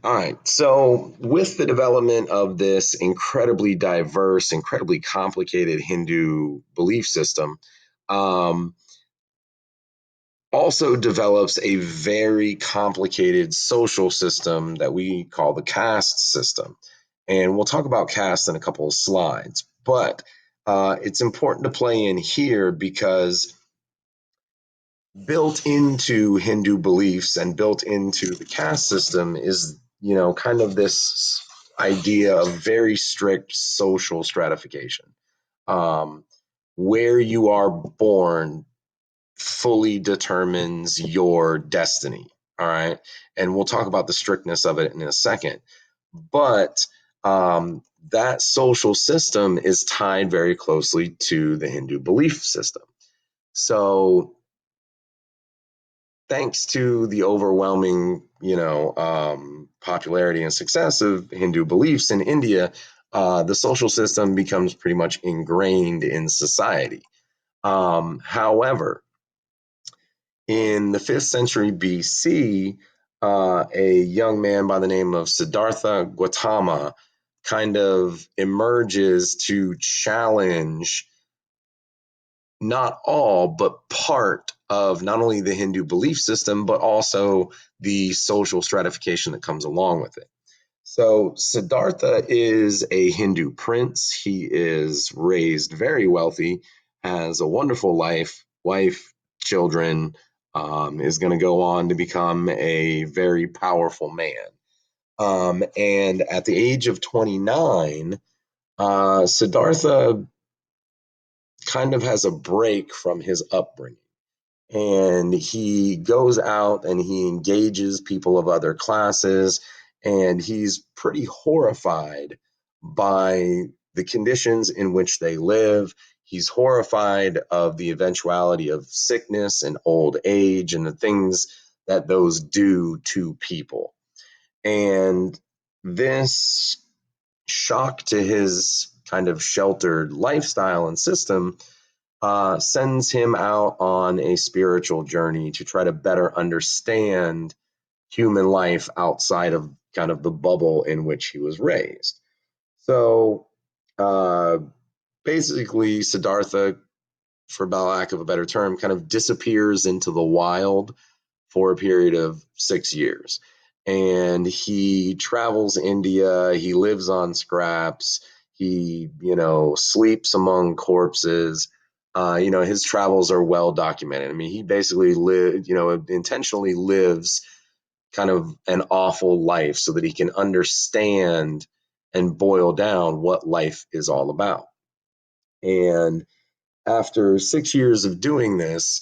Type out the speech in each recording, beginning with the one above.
All right. So, with the development of this incredibly diverse, incredibly complicated Hindu belief system, um, also develops a very complicated social system that we call the caste system. And we'll talk about caste in a couple of slides. But it's important to play in here because built into Hindu beliefs and built into the caste system is, kind of this idea of very strict social stratification. Um, where you are born fully determines your destiny. All right. And we'll talk about the strictness of it in a second. But that social system is tied very closely to the Hindu belief system. So, thanks to the overwhelming, popularity and success of Hindu beliefs in India, the social system becomes pretty much ingrained in society. However, in the 5th century BC, a young man by the name of Siddhartha Gautama kind of emerges to challenge not all, but part of not only the Hindu belief system, but also the social stratification that comes along with it. So, Siddhartha is a Hindu prince. He is raised very wealthy, has a wonderful wife, children, is going to go on to become a very powerful man. And at the age of 29, Siddhartha kind of has a break from his upbringing. And he goes out and he engages people of other classes, and he's pretty horrified by the conditions in which they live. He's horrified of the eventuality of sickness and old age and the things that those do to people. And this shock to his kind of sheltered lifestyle and system sends him out on a spiritual journey to try to better understand human life outside of kind of the bubble in which he was raised. So uh, basically, Siddhartha, for lack of a better term, kind of disappears into the wild for a period of 6 years. And he travels India, he lives on scraps, he, sleeps among corpses. His travels are well documented. I mean, he basically intentionally lives kind of an awful life so that he can understand and boil down what life is all about. And after 6 years of doing this,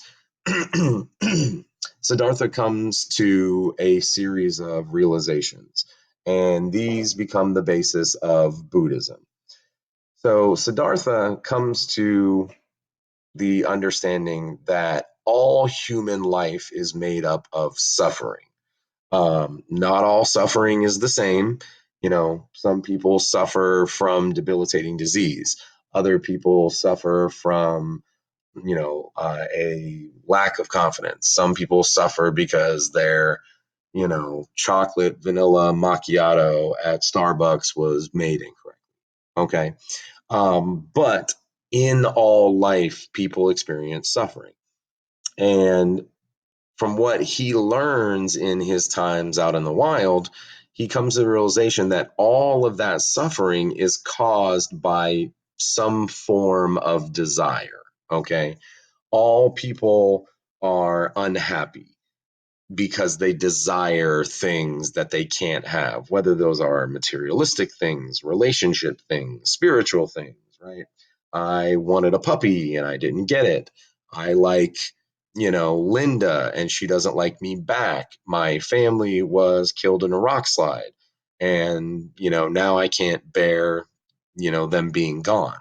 Siddhartha comes to a series of realizations, and these become the basis of Buddhism. So, Siddhartha comes to the understanding that all human life is made up of suffering. Not all suffering is the same. Some people suffer from debilitating disease, other people suffer from a lack of confidence. Some people suffer because their, chocolate vanilla macchiato at Starbucks was made incorrectly. Okay. But in all life, people experience suffering. And from what he learns in his times out in the wild, he comes to the realization that all of that suffering is caused by some form of desire. Okay. All people are unhappy because they desire things that they can't have, whether those are materialistic things, relationship things, spiritual things, right? I wanted a puppy and I didn't get it. I like, Linda and she doesn't like me back. My family was killed in a rock slide and, now I can't bear, them being gone.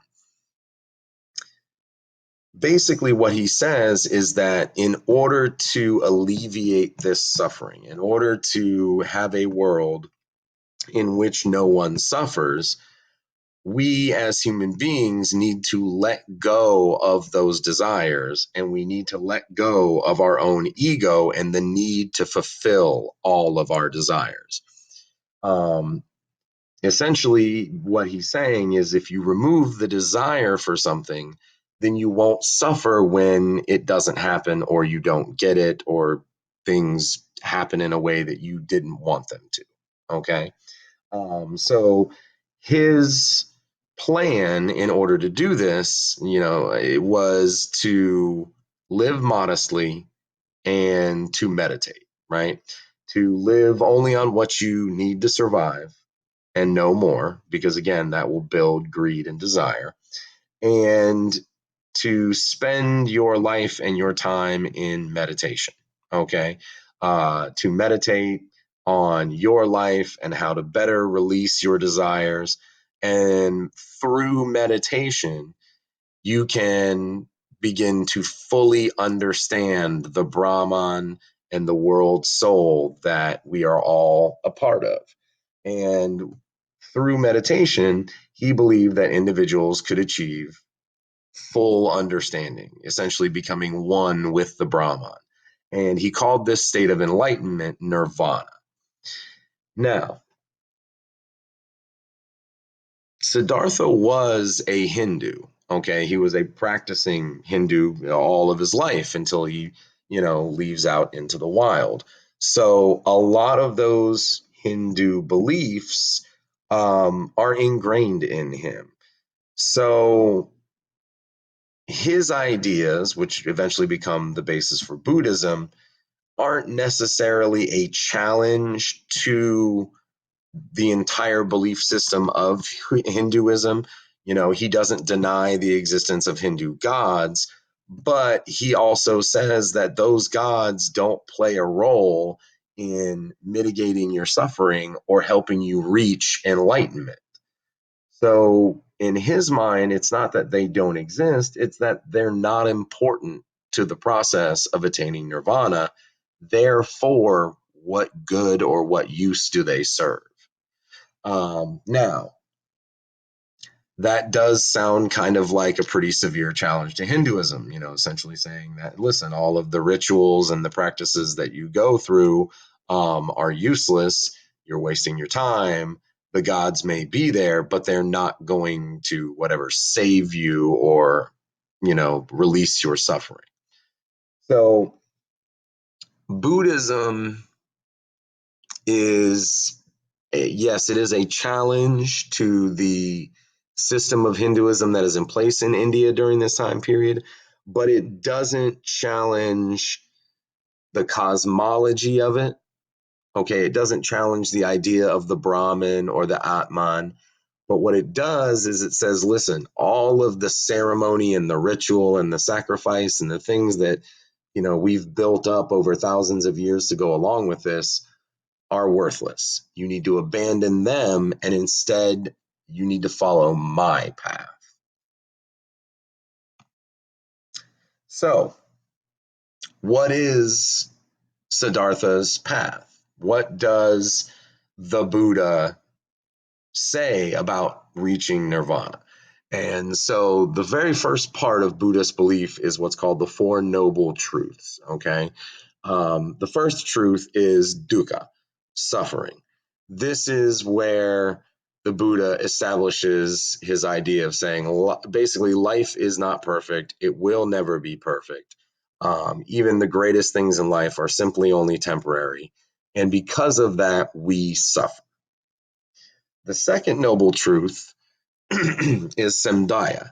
Basically what he says is that in order to alleviate this suffering, in order to have a world in which no one suffers, we as human beings need to let go of those desires, and we need to let go of our own ego and the need to fulfill all of our desires. Um, Essentially, what he's saying is if you remove the desire for something, then you won't suffer when it doesn't happen or you don't get it or things happen in a way that you didn't want them to. Okay. So his plan in order to do this, it was to live modestly and to meditate, right? To live only on what you need to survive and no more, because again, that will build greed and desire. And to spend your life and your time in meditation, okay? To meditate on your life and how to better release your desires. And through meditation, you can begin to fully understand the Brahman and the world soul that we are all a part of. And through meditation, he believed that individuals could achieve full understanding, essentially becoming one with the Brahman. And he called this state of enlightenment nirvana. Now, Siddhartha was a Hindu. Okay, he was a practicing Hindu all of his life until he, leaves out into the wild. So a lot of those Hindu beliefs are ingrained in him. So his ideas, which eventually become the basis for Buddhism, aren't necessarily a challenge to the entire belief system of Hinduism. He doesn't deny the existence of Hindu gods, but he also says that those gods don't play a role in mitigating your suffering or helping you reach enlightenment. So, in his mind, it's not that they don't exist, it's that they're not important to the process of attaining nirvana. Therefore, what good or what use do they serve? Now, that does sound kind of like a pretty severe challenge to Hinduism, essentially saying that, listen, all of the rituals and the practices that you go through are useless. You're wasting your time. The gods may be there, but they're not going to, whatever, save you or, release your suffering. So, Buddhism is yes, it is a challenge to the system of Hinduism that is in place in India during this time period, but it doesn't challenge the cosmology of it. Okay, it doesn't challenge the idea of the Brahman or the Atman. But what it does is it says, listen, all of the ceremony and the ritual and the sacrifice and the things that, we've built up over thousands of years to go along with this are worthless. You need to abandon them and instead you need to follow my path. So, what is Siddhartha's path? What does the Buddha say about reaching nirvana? And so the very first part of Buddhist belief is what's called the Four Noble Truths. Okay. The first truth is dukkha, suffering. This is where the Buddha establishes his idea of saying basically life is not perfect. It will never be perfect. Even the greatest things in life are simply only temporary. And because of that, we suffer. The second noble truth is samdaya,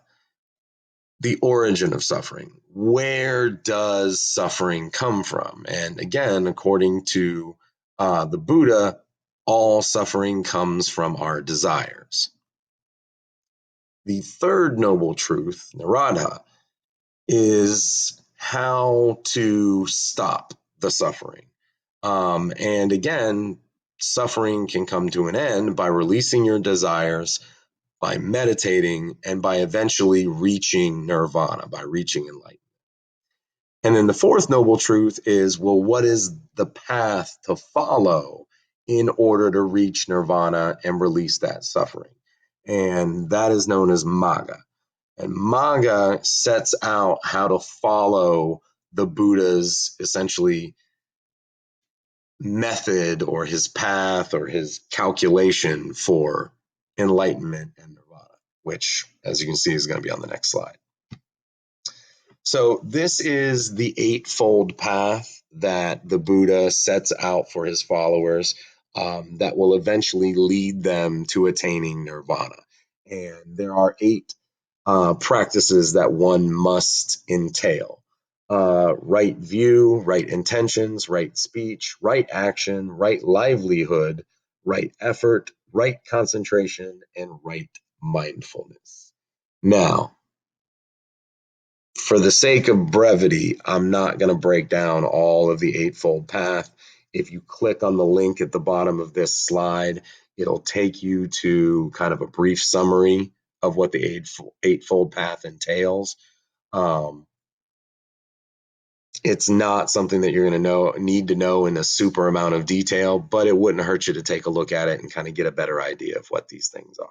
the origin of suffering. Where does suffering come from? And again, according to the Buddha, all suffering comes from our desires. The third noble truth, nirodha, is how to stop the suffering. And again, suffering can come to an end by releasing your desires, by meditating, and by eventually reaching nirvana, by reaching enlightenment. And then the fourth noble truth is, well, what is the path to follow in order to reach nirvana and release that suffering? And that is known as Magga. And Magga sets out how to follow the Buddha's essentially method or his path or his calculation for enlightenment and nirvana, which, as you can see, is going to be on the next slide. So this is the eightfold path that the Buddha sets out for his followers, that will eventually lead them to attaining nirvana. And there are eight practices that one must entail: right view, right intentions, right speech, right action, right livelihood, right effort, right concentration, and right mindfulness. Now, for the sake of brevity, I'm not going to break down all of the Eightfold Path. If you click on the link at the bottom of this slide, it'll take you to kind of a brief summary of what the Eightfold Path entails. It's not something that you're going to need to know in a super amount of detail, but it wouldn't hurt you to take a look at it and kind of get a better idea of what these things are.